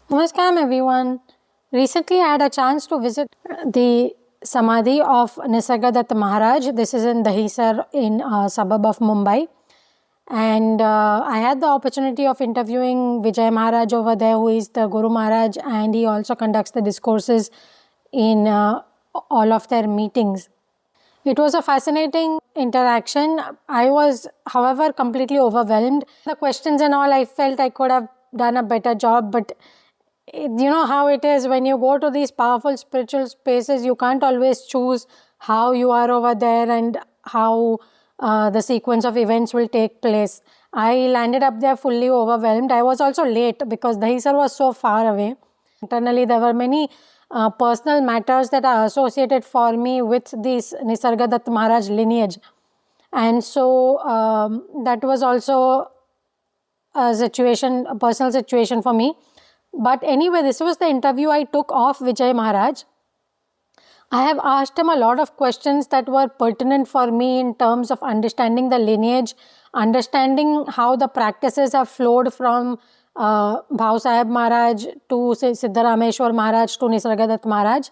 Namaskar everyone. Recently I had a chance to visit the Samadhi of Nisargadatta Maharaj. This is in Dahisar in a suburb of Mumbai. And I had the opportunity of interviewing Vijay Maharaj over there, who is the Guru Maharaj, and he also conducts the discourses in all of their meetings. It was a fascinating interaction. I was, however, completely overwhelmed. The questions and all, I felt I could have done a better job, but you know how it is when you go to these powerful spiritual spaces, you can't always choose how you are over there and how the sequence of events will take place. I landed up there fully overwhelmed. I was also late because Dahisar was so far away. Internally, there were many personal matters that are associated for me with this Nisargadatta Maharaj lineage. And so that was also a personal situation for me. But anyway, this was the interview I took of Vijay Maharaj. I have asked him a lot of questions that were pertinent for me in terms of understanding the lineage, understanding how the practices have flowed from Bhau Sahib Maharaj to Siddharameshwar Maharaj to Nisargadatta Maharaj,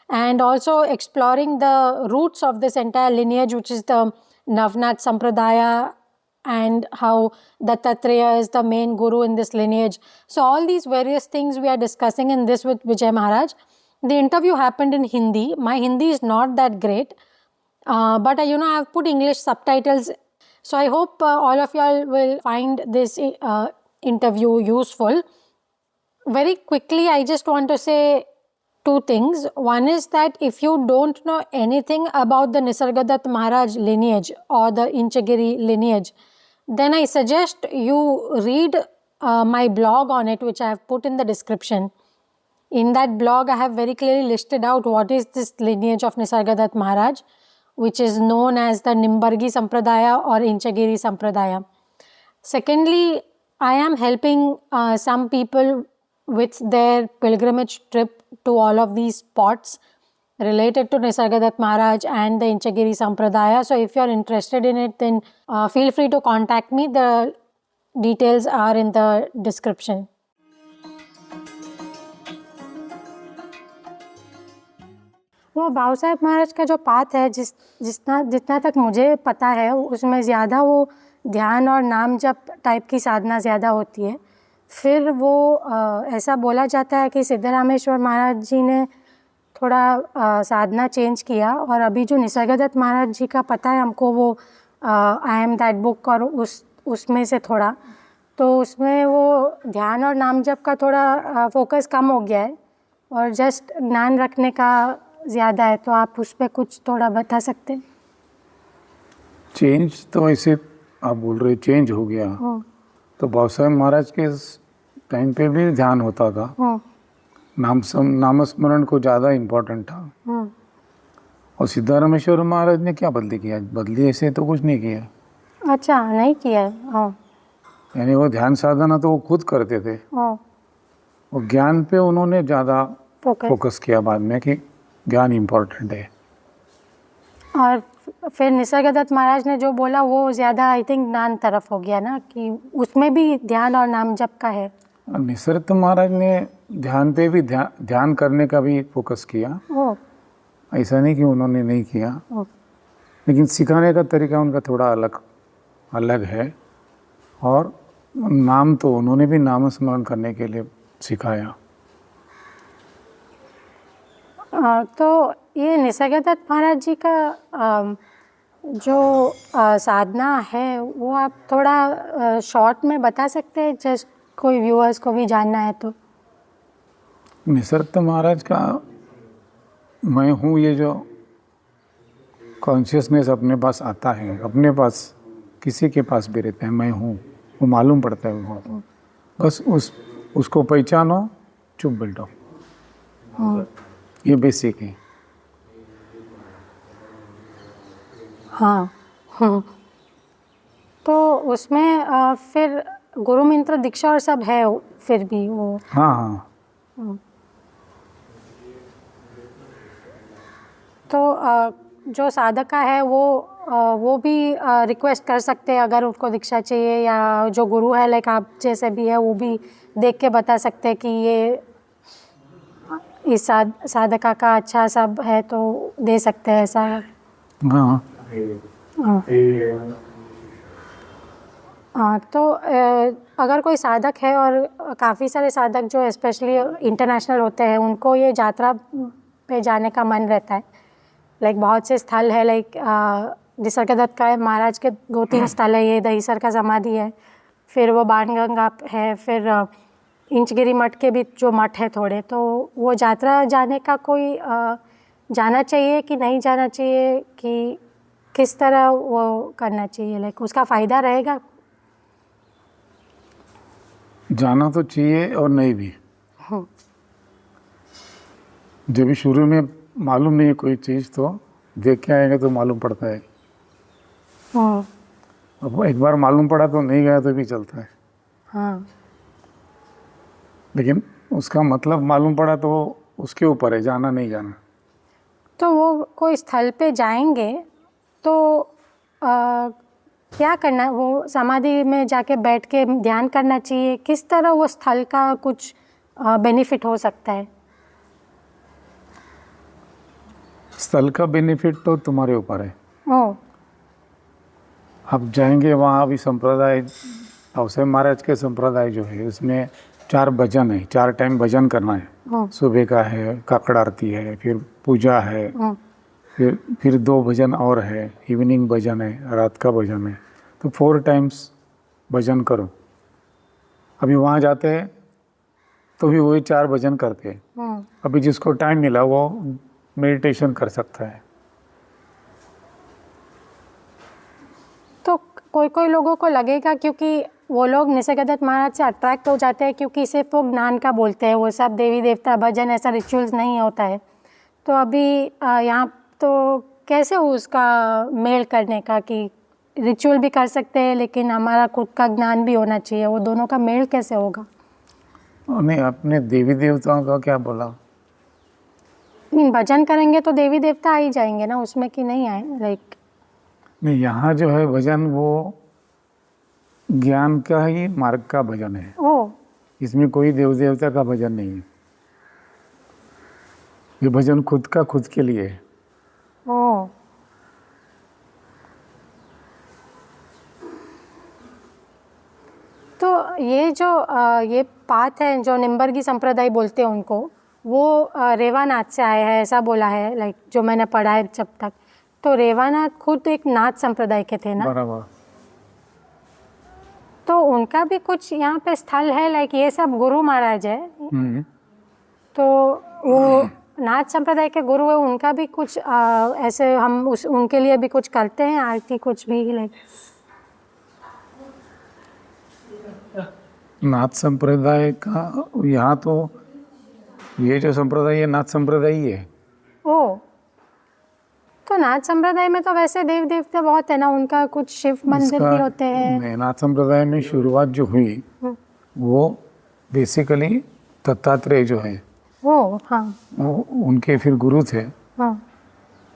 and also exploring the roots of this entire lineage, which is the Navnath Sampradaya, and how Dattatreya is the main guru in this lineage. So all these various things we are discussing in this with Vijay Maharaj. The interview happened in Hindi. My Hindi is not that great, but I have put English subtitles. So I hope all of y'all will find this interview useful. Very quickly, I just want to say two things. One is that if you don't know anything about the Nisargadatta Maharaj lineage or the Inchagiri lineage, then I suggest you read my blog on it, which I have put in the description. In that blog, I have very clearly listed out what is this lineage of Nisargadatta Maharaj, which is known as the Nimbargi Sampradaya or Inchagiri Sampradaya. Secondly, I am helping some people with their pilgrimage trip to all of these spots related to Nisargadatta Maharaj and the Inchagiri Sampradaya. So if you are interested in it, then feel free to contact me. The details are in the description. वो भाऊ साहब महाराज का जो path है, जितना तक मुझे पता है, उसमें ज़्यादा वो ध्यान और नाम जप टाइप की साधना ज़्यादा होती है. फिर वो ऐसा बोला जाता है कि सिद्धरामेश्वर महाराज जी ने थोड़ा साधना चेंज किया, और अभी जो निसर्गदत्त महाराज जी का पता है हमको, वो आई एम दैट बुक और उसमें से थोड़ा, तो उसमें वो ध्यान और नाम जप का थोड़ा फोकस कम हो गया है और जस्ट ज्ञान रखने का ज़्यादा है. तो आप उस पर कुछ थोड़ा बता सकते हैं? चेंज तो ऐसे आप बोल रहे चेंज हो गया, तो भाऊ साहब महाराज के टाइम पे भी ध्यान होता था. नामस्मरण को ज़्यादा इम्पोर्टेंट था. और सिद्धारामेश्वर महाराज ने क्या बदली किया? बदली ऐसे तो कुछ नहीं किया. अच्छा, नहीं किया. यानी वो ध्यान साधना तो वो खुद करते थे, और ज्ञान पे उन्होंने ज़्यादा फोकस किया बाद में कि ज्ञान इम्पोर्टेंट है. और फिर निसर्गदत्त महाराज ने जो बोला वो ज़्यादा आई थिंक ज्ञान तरफ हो गया ना, कि उसमें भी ध्यान और नाम जप का है. निसर्गदत्त महाराज ने ध्यान पे भी ध्यान करने का भी फोकस किया. ऐसा नहीं कि उन्होंने नहीं किया, लेकिन सिखाने का तरीका उनका थोड़ा अलग है. और नाम तो उन्होंने भी नाम स्मरण करने के लिए सिखाया. तो ये निसर्गदत्त महाराज जी का जो साधना है, वो आप थोड़ा शॉर्ट में बता सकते हैं, जस्ट कोई व्यूअर्स को भी जानना है तो? निसर्गदत्त महाराज का मैं हूँ, ये जो कॉन्शियसनेस अपने पास आता है, अपने पास किसी के पास भी रहता है, मैं हूँ, वो मालूम पड़ता है वो. बस उसको पहचानो, चुप बैठो. ये बेसिक है. हाँ. तो उसमें फिर गुरु मंत्र दीक्षा और सब है फिर भी वो? हाँ. तो जो साधका है वो भी रिक्वेस्ट कर सकते हैं अगर उनको दीक्षा चाहिए, या जो गुरु है लाइक आप जैसे भी है वो भी देख के बता सकते हैं कि ये इस साधका का अच्छा सब है तो दे सकते हैं ऐसा। हाँ हाँ। हाँ, तो अगर कोई साधक है, और काफ़ी सारे साधक जो स्पेशली इंटरनेशनल होते हैं उनको ये यात्रा पे जाने का मन रहता है। लाइक बहुत से स्थल है, लाइक निसर्गदत्त का महाराज के 2-3 स्थल है, ये दहीसर का समाधि है, फिर वो बाणगंगा है, फिर इंचगिरी मठ के भी जो मठ है थोड़े, तो वो यात्रा जाने का कोई जाना चाहिए कि नहीं जाना चाहिए, कि किस तरह वो करना चाहिए, लाइक उसका फ़ायदा रहेगा? जाना तो चाहिए और नहीं भी। जब भी शुरू में मालूम नहीं है कोई चीज़ तो देख के आएगा तो मालूम पड़ता है। अब एक बार मालूम पड़ा तो नहीं गया तो भी चलता है। हाँ। लेकिन उसका मतलब मालूम पड़ा तो उसके ऊपर है, जाना नहीं जाना। तो वो कोई स्थल पे जाएंगे तो क्या करना, वो समाधि में जाके बैठ के ध्यान करना चाहिए, किस तरह वो स्थल का कुछ बेनिफिट हो सकता है? स्थल का बेनिफिट तो तुम्हारे ऊपर है। ओ, आप जाएंगे वहाँ अभी संप्रदाय, अवसर महाराज के संप्रदाय जो है उसमें 4 भजन है, 4 टाइम भजन करना है। सुबह का है, काकड़ आरती है, फिर पूजा है, फिर 2 भजन और है, इवनिंग भजन है, रात का भजन है, तो 4 टाइम्स भजन करो। अभी वहाँ जाते हैं तो भी वही 4 भजन करते हैं। अभी जिसको टाइम मिला वो मेडिटेशन कर सकता है। तो कोई लोगों को लगेगा क्योंकि वो लोग निसर्गदत्त महाराज से अट्रैक्ट हो जाते हैं क्योंकि सिर्फ वो ज्ञान का बोलते हैं, वो सब देवी देवता भजन ऐसा रिचुअल्स नहीं होता है। तो अभी यहाँ तो कैसे उसका मेल करने का, कि रिचुअल भी कर सकते हैं लेकिन हमारा खुद का ज्ञान भी होना चाहिए, वो दोनों का मेल कैसे होगा? नहीं, अपने देवी देवताओं का क्या बोला? भजन करेंगे तो देवी देवता आ ही जाएंगे ना उसमें, कि नहीं आए? लाइक नहीं, यहाँ जो है भजन वो ज्ञान का ही मार्ग का भजन है। ओ, इसमें कोई देव देवता का भजन नहीं है। ये भजन खुद का खुद के लिए है। ओ, तो ये जो ये पाथ है जो निम्बर्गी संप्रदाय बोलते हैं उनको, वो रेवानाथ से आया है ऐसा बोला है, लाइक जो मैंने पढ़ा है जब तक। तो रेवानाथ खुद एक नाथ संप्रदाय के थे ना? बराबर। तो उनका भी कुछ यहाँ पे स्थल है, लाइक ये सब गुरु महाराज है, तो वो नाथ संप्रदाय के गुरु है, उनका भी कुछ ऐसे हम उनके लिए भी कुछ करते हैं आरती कुछ भी, लाइक? नाथ संप्रदाय का यहाँ तो ये जो संप्रदाय है नाथ संप्रदाय ही है। ओ, तो नाथ संप्रदाय में तो वैसे देव देवता बहुत है ना, उनका कुछ शिव मंदिर भी होते हैं। नाथ संप्रदाय में शुरुआत जो हुई वो बेसिकली दत्तात्रेय जो है ओ, हाँ, वो उनके फिर गुरु थे, हाँ,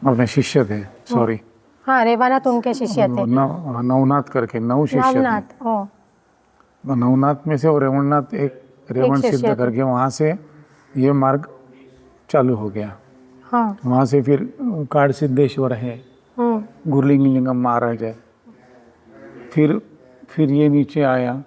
अपने शिष्य थे, सॉरी। हाँ, रेवानाथ उनके शिष्य थे। नवनाथ करके 9 शिष्य थे। नवनाथ, ओ, नवनाथ में से और रेवणनाथ एक रेवण सिद्ध करके वहाँ से ये मार्ग चालू हो गया। हाँ, वहाँ से फिर काड़ सिद्धेश्वर है, गुरलिंगलिंगम महाराज है, फिर ये नीचे आया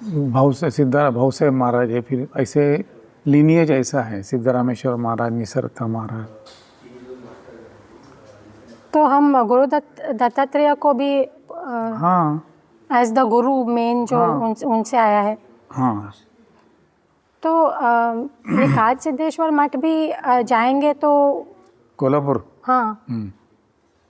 भावसे महाराज है, फिर ऐसे लीनियज ऐसा है, सिद्धरामेश्वर महाराज, निसर्गदत्त महाराज। तो हम गुरु दत्तात्रेय को भी हाँ, एज द गुरु मेन जो उनसे आया है। हाँ। तो ये काज सिद्धेश्वर मठ भी जाएंगे तो कोल्हापुर, हाँ,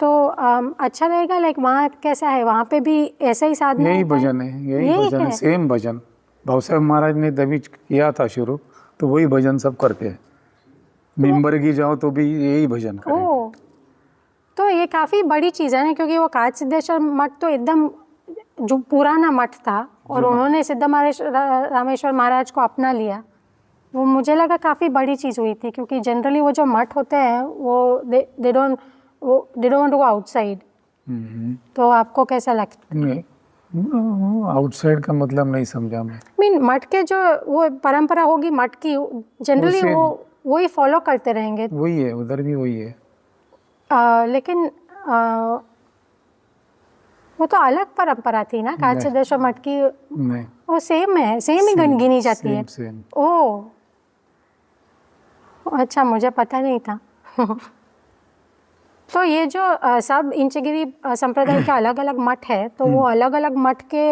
तो अच्छा रहेगा, लाइक वहाँ कैसा है? वहाँ पे भी ऐसा ही साधना? यही भजन है, यही भजन है, सेम भजन भावसाहेब महाराज ने तभी किया था शुरू, तो वही भजन सब करते हैं। निम्बर्गी जाओ तो भी यही भजन करें। ओ, तो ये काफ़ी बड़ी चीज़ है ना, क्योंकि वो काज सिद्धेश्वर मठ तो एकदम जो पुराना मठ था और उन्होंने रामेश्वर महाराज को अपना लिया, वो मुझे लगा काफ़ी बड़ी चीज़ हुई थी, क्योंकि जनरली वो जो मठ होते हैं वो they don't want to go outside. तो आपको कैसा लगता? नहीं, आउटसाइड का मतलब नहीं समझा मैं। मीन मठ के जो वो परंपरा होगी मठ की, जनरली same। वो वही फॉलो करते रहेंगे। वही है, उधर भी वही है। लेकिन वो तो अलग परंपरा थी ना, काशी विश्वनाथ मठ की। नहीं, वो सेम है, सेम ही गिनी जाती है। सेम। ओह अच्छा, मुझे पता नहीं था। तो ये जो सब इंचगिरी संप्रदाय के अलग अलग मठ है, तो वो अलग अलग मठ के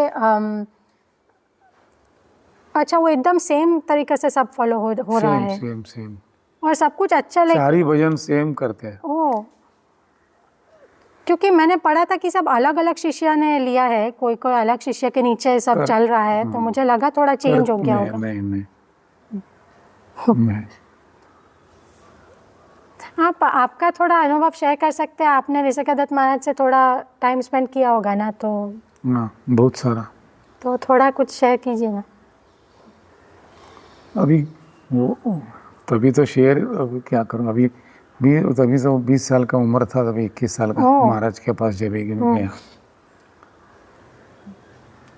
अच्छा वो एकदम सेम तरीके से सब फॉलो हो रहा है, सेम और सब कुछ अच्छा सारी भजन सेम करते हैं। ओह, क्योंकि मैंने पढ़ा था कि सब अलग अलग शिष्य ने लिया है, कोई कोई अलग शिष्य के नीचे सब चल रहा है, तो मुझे लगा थोड़ा चेंज हो गया होगा। नहीं। आप आपका थोड़ा अनुभव शेयर कर सकते हैं? आपने निसर्गदत्त महाराज से थोड़ा टाइम स्पेंड किया होगा ना, तो हाँ, बहुत सारा। तो थोड़ा कुछ शेयर कीजिए ना। अभी वो तभी तो शेयर, अभी क्या करूँ, अभी तभी तो 20 साल का उम्र था, तभी 21 साल का महाराज के पास जब गया,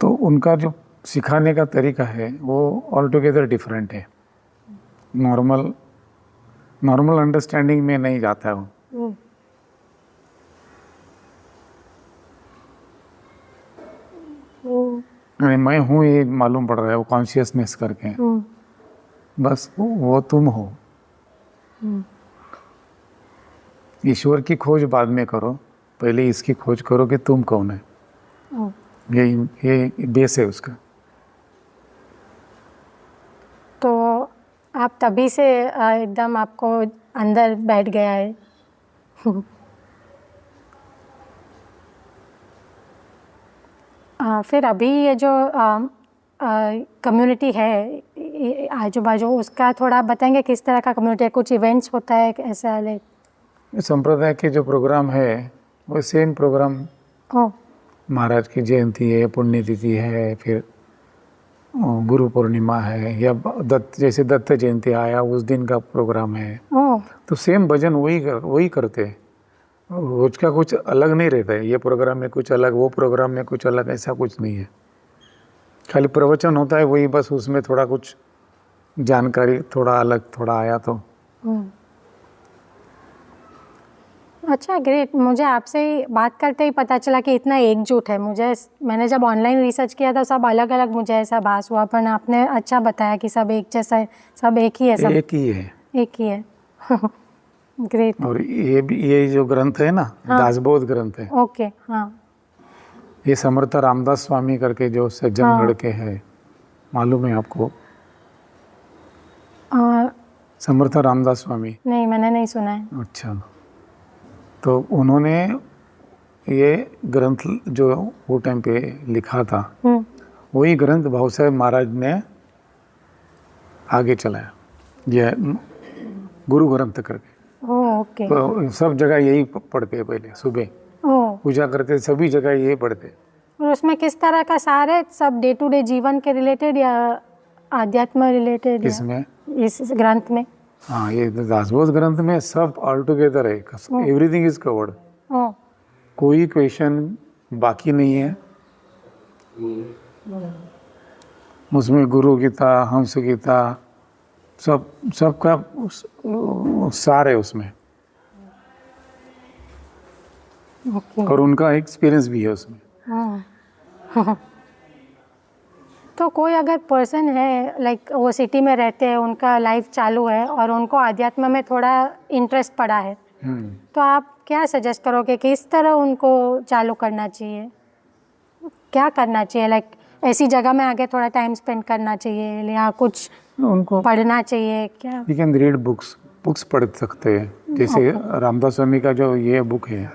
तो उनका जो सिखाने का तरीका है वो ऑल टुगेदर डिफरेंट है। नॉर्मल अंडरस्टैंडिंग में नहीं जाता है वो। मैं हूँ ये मालूम पड़ रहा है, वो कॉन्शियसनेस करके बस वो तुम हो। ईश्वर की खोज बाद में करो, पहले इसकी खोज करो कि तुम कौन है। ये बेस है उसका। तो आप तभी से एकदम आपको अंदर बैठ गया है। फिर अभी ये जो कम्युनिटी है आजू बाजू, उसका थोड़ा बताएंगे किस तरह का कम्युनिटी है? कुछ इवेंट्स होता है ऐसा? संप्रदाय के जो प्रोग्राम है वो सेम प्रोग्राम, महाराज की जयंती है, पुण्यतिथि है, फिर गुरु पूर्णिमा है, या जैसे दत्त जयंती आया उस दिन का प्रोग्राम है, तो सेम भजन वही करते हैं। रोज का कुछ अलग नहीं रहता है, ये प्रोग्राम में कुछ अलग, वो प्रोग्राम में कुछ अलग, ऐसा कुछ नहीं है। खाली प्रवचन होता है वही, बस उसमें थोड़ा कुछ जानकारी थोड़ा अलग थोड़ा आया तो। अच्छा, ग्रेट। मुझे आपसे ही बात करते ही पता चला कि इतना एकजुट है। मैंने जब ऑनलाइन रिसर्च किया था सब अलग अलग मुझे ऐसा भास हुआ, पर आपने अच्छा बताया कि सब एक जैसा है, सब एक ही है। सब एक ही है। ग्रेट। और ये जो ग्रंथ है ना, दासबोध ग्रंथ है। ओके, हाँ। ये समर्थ रामदास स्वामी करके जो सज्जन लड़के हैं, मालूम है आपको? समर्थ रामदास स्वामी? नहीं, मैंने नहीं सुना है। अच्छा, तो उन्होंने ये ग्रंथ जो वो टाइम पे लिखा था, वही ग्रंथ भाऊ साहब महाराज ने आगे चलाया, ये गुरु ग्रंथ करके। ओके। तो सब जगह यही पढ़ते, पहले सुबह पूजा करते, सभी जगह यही पढ़ते। और उसमें किस तरह का सारे सब डे टू डे जीवन के रिलेटेड या आध्यात्म रिलेटेड? इसमें इस ग्रंथ में? हाँ, ये दासबोध ग्रंथ में सब ऑल टुगेदर है, एवरीथिंग इज कवर्ड। कोई क्वेश्चन बाकी नहीं है उसमें। गुरु गीता, हंस गीता, सबका सार है उसमें। और उनका एक्सपीरियंस भी है उसमें। तो कोई अगर पर्सन है लाइक वो सिटी में रहते हैं, उनका लाइफ चालू है और उनको आध्यात्म में थोड़ा इंटरेस्ट पड़ा है, तो आप क्या सजेस्ट करोगे किस तरह उनको चालू करना चाहिए? क्या करना चाहिए? लाइक ऐसी जगह में आगे थोड़ा टाइम स्पेंड करना चाहिए या कुछ उनको पढ़ना चाहिए? क्या यू कैन रीड बुक्स पढ़ सकते हैं। जैसे रामदास स्वामी का जो ये बुक है,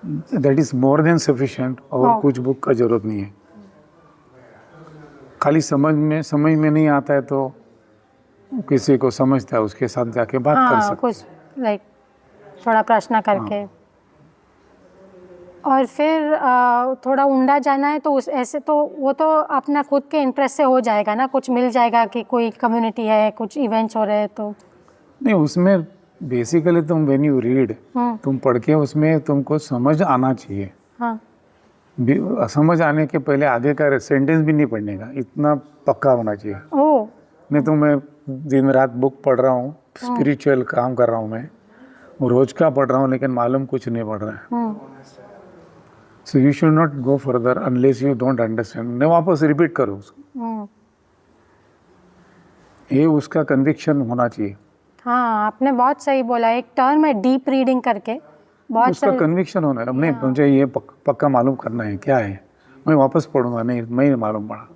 that is more than sufficient. और कुछ बुक का जरूरत नहीं है। खाली समझ में नहीं आता है तो किसी को समझता है उसके साथ जाके बात कर सकते, कुछ लाइक थोड़ा प्रश्न करके। और फिर थोड़ा ऊंडा जाना है तो उस ऐसे तो वो तो अपना खुद के इंटरेस्ट से हो जाएगा ना, कुछ मिल जाएगा कि कोई कम्युनिटी है, कुछ इवेंट्स हो रहे हैं तो। नहीं, उसमें बेसिकली तुम व्हेन यू रीड, तुम पढ़ के उसमें तुमको समझ आना चाहिए। हाँ समझ आने के पहले आगे का सेंटेंस भी नहीं पढ़ने का, इतना पक्का होना चाहिए। ओ नहीं तो मैं दिन रात बुक पढ़ रहा हूँ, स्पिरिचुअल काम कर रहा हूँ मैं, रोज का पढ़ रहा हूँ, लेकिन मालूम कुछ नहीं पढ़ रहा है। So you should not go further unless you don't understand. मैं वापस रिपीट करूँ उसको, ये उसका कन्विक्शन होना चाहिए। हाँ आपने बहुत सही बोला, एक टर्म है डीप रीडिंग करके, बहुत उसका कन्विक्शन होना है। अब नहीं मुझे ये पक्का मालूम करना है क्या है, मैं वापस पढ़ूंगा, नहीं मैं नहीं मालूम पड़ा।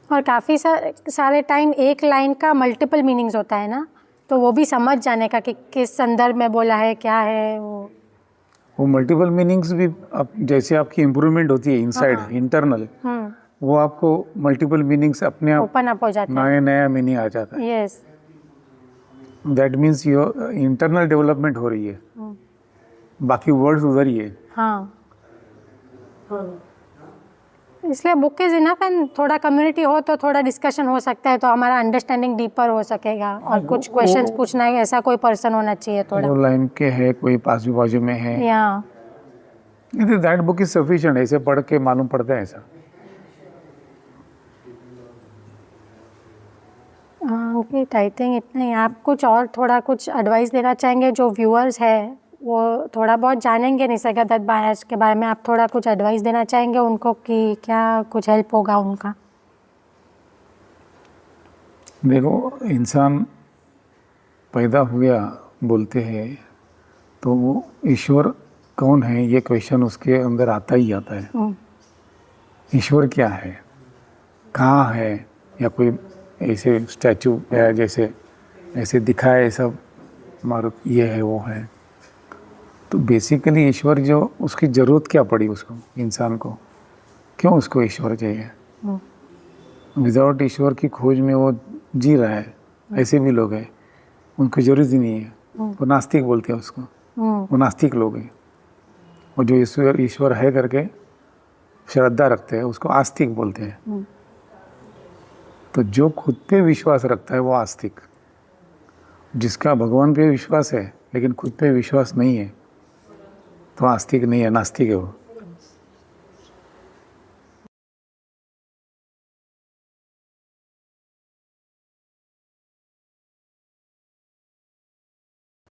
और काफ़ी सारे टाइम एक लाइन का मल्टीपल मीनिंग्स होता है ना, तो वो भी समझ जाने का कि किस संदर्भ में बोला है, क्या है वो मल्टीपल मीनिंग्स भी अब जैसे आपकी इम्प्रूवमेंट होती है इनसाइड इंटरनल, वो आपको मल्टीपल मीनिंग्स अपने आप ओपन अप हो जाता है। नया मीनिंग आ जाता है। Yes that means your internal development हो रही है, बाकी वर्ड्स उधर ही है। हाँ इसलिए बुक इज इनफ, एंड थोड़ा कम्युनिटी हो तो थोड़ा डिस्कशन हो सकता है, तो हमारा अंडरस्टैंडिंग डीपर हो सकेगा। और कुछ क्वेश्चंस पूछना है, ऐसा कोई पर्सन होना चाहिए थोड़ा, वो लाइन के है, कोई पास बाजू में है, या दैट बुक इज सफिशिएंट। ऐसे पढ़ के मालूम पड़ता है ऐसा। अंकित आई थिंक इतना ही। आप कुछ और थोड़ा कुछ एडवाइस देना चाहेंगे, जो व्यूअर्स है वो थोड़ा बहुत जानेंगे निसर्गदत्त महाराज के बारे में, आप थोड़ा कुछ एडवाइस देना चाहेंगे उनको कि क्या कुछ हेल्प होगा उनका? देखो, इंसान पैदा हुआ बोलते हैं तो वो ईश्वर कौन है ये क्वेश्चन उसके अंदर आता ही आता है। ईश्वर क्या है, कहाँ है, या कोई ऐसे स्टैचू या जैसे ऐसे दिखाए सब मारुत ये है वो है। तो बेसिकली ईश्वर जो, उसकी ज़रूरत क्या पड़ी उसको, इंसान को क्यों उसको ईश्वर चाहिए? विदाउट ईश्वर की खोज में वो जी रहा है। ऐसे भी लोग हैं उनको जरूरत ही नहीं है, वो नास्तिक बोलते हैं उसको, वो नास्तिक लोग हैं। और जो ईश्वर है करके श्रद्धा रखते हैं उसको आस्तिक बोलते हैं। तो जो खुद पे विश्वास रखता है वो आस्तिक, जिसका भगवान पे विश्वास है लेकिन खुद पे विश्वास नहीं है तो आस्तिक नहीं है, नास्तिक है वो।